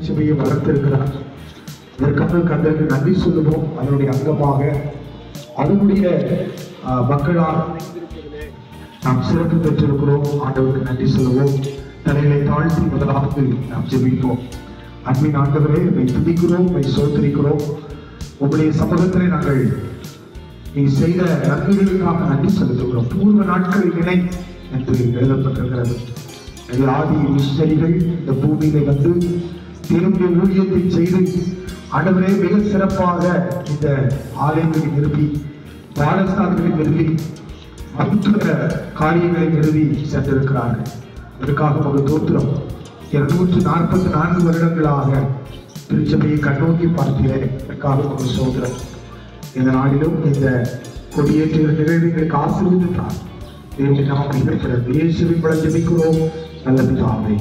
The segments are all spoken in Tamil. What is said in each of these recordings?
திருச்சபையை வளர்த்திருக்கிறார். இதற்காக கர்த்தருக்கு நன்றி சொல்லுவோம். அதனுடைய அங்கமாக அதனுடைய மக்களால் நாம் சிறப்பு பெற்றிருக்கிறோம். ஆண்டவருக்கு நன்றி சொல்லுவோம். தலைகளை தாழ்த்தி முதலாவது நாம் ஜெபிப்போம். அன்பின் ஆண்டவரே, உம்மை துதிக்கிறோம், உம்மை சோதரிக்கிறோம். உங்களுடைய சமூகத்திலே நாங்கள் நீ செய்த நன்மைகளுக்காக நன்றி செலுத்துகிறோம். பூர்வ நாட்களில் நினை என்று எழுதப்பட்டிருக்கிறது. ஆதி மிஷனரிகள் இந்த பூமியிலே வந்து தேவனுடைய ஊழியத்தை செய்து ஆண்டவரே மிக சிறப்பாக இந்த ஆலயங்களை நிறுவி, பாடசாலைகளை நிறுவி, மருத்துவ காரியங்களை நிறுவி சென்றிருக்கிறார்கள். அதற்காக ஒரு தோத்திரம். 244 வருடங்களாக திருச்சபையை கண்ணோக்கி பார்க்கிறேன். அதற்காக ஒரு சோதரம். இந்த நாளிலும் இந்த கொடியேற்ற நிகழ்வுகளுக்கு ஆசீர்வதித்தார். தேவன் நாம் இருக்கிறது. இயேசுவின் மூலம் ஜெபிக்கிறோம் நல்ல பிதாவே.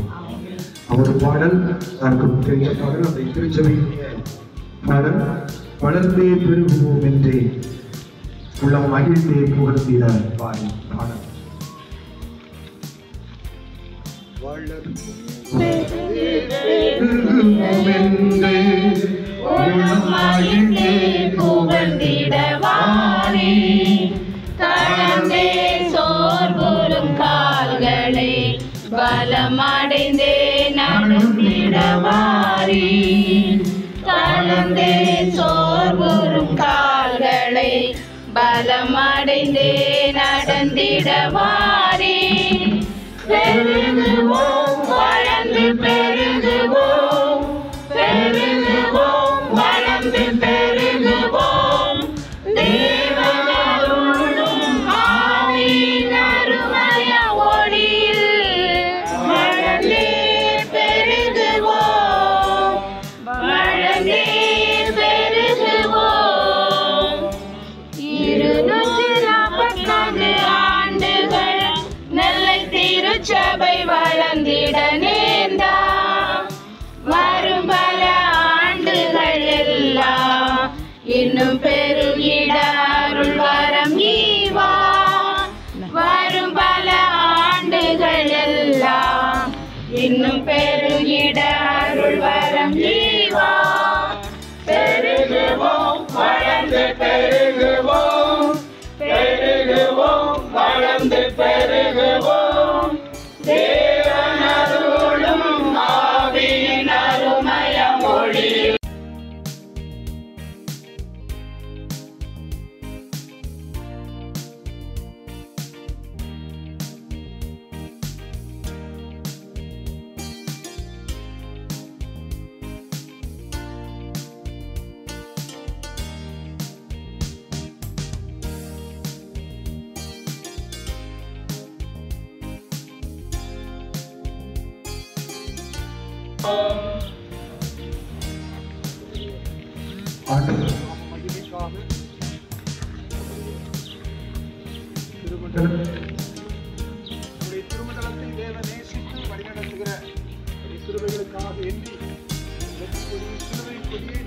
அவர் பாடல் நமக்கு தெரிந்த பாடல். அந்த திருச்சபையினுடைய பாடல் வளர்ந்தே பெருகுவோம் என்றே உள்ளம் மகிழ்ந்தே புகழ்ந்திட பாடி பாடல். சோர்வுறும் கால்களை பலமடைந்தே நடந்திடவாரி. தளர்ந்தே சோர்வுறும் கால்களை பலமடைந்தே நடந்திடவாரி. பெருகுவோம், வளர்ந்து பெருகுவோம், பெருகுவோம், வளர்ந்து பெருகுவோம். தேவனருளும் ஆவியின் அருமைய ஒளியில் வளர்ந்தே பெருகுவோம், வளர்ந்தே பெருகுவோம். 240 ஆண்டுகள் நெல்லை திருச்சபை வளர்ந்திட நேர்ந்தார். வரும் பல ஆண்டுகள் எல்லாம் இன்னும் பெருகிட அருள் வரம் ஈவா. வரும் பல ஆண்டுகள் எல்லாம் இன்னும் பெருகிட அருள் வரம் ஈவா. பெருகுவோம், வளர்ந்து பெருகுவோம், பெருகுவோம், வளர்ந்து பெருகுவோம். தேவனருளும் ஆவியின் அருமைய மொழி. திருமண்டலத்தில் தேவ நேசித்து வழிநடத்துகிற சிறுவைகளுக்காக எண்ணி சிலுவை கொடியை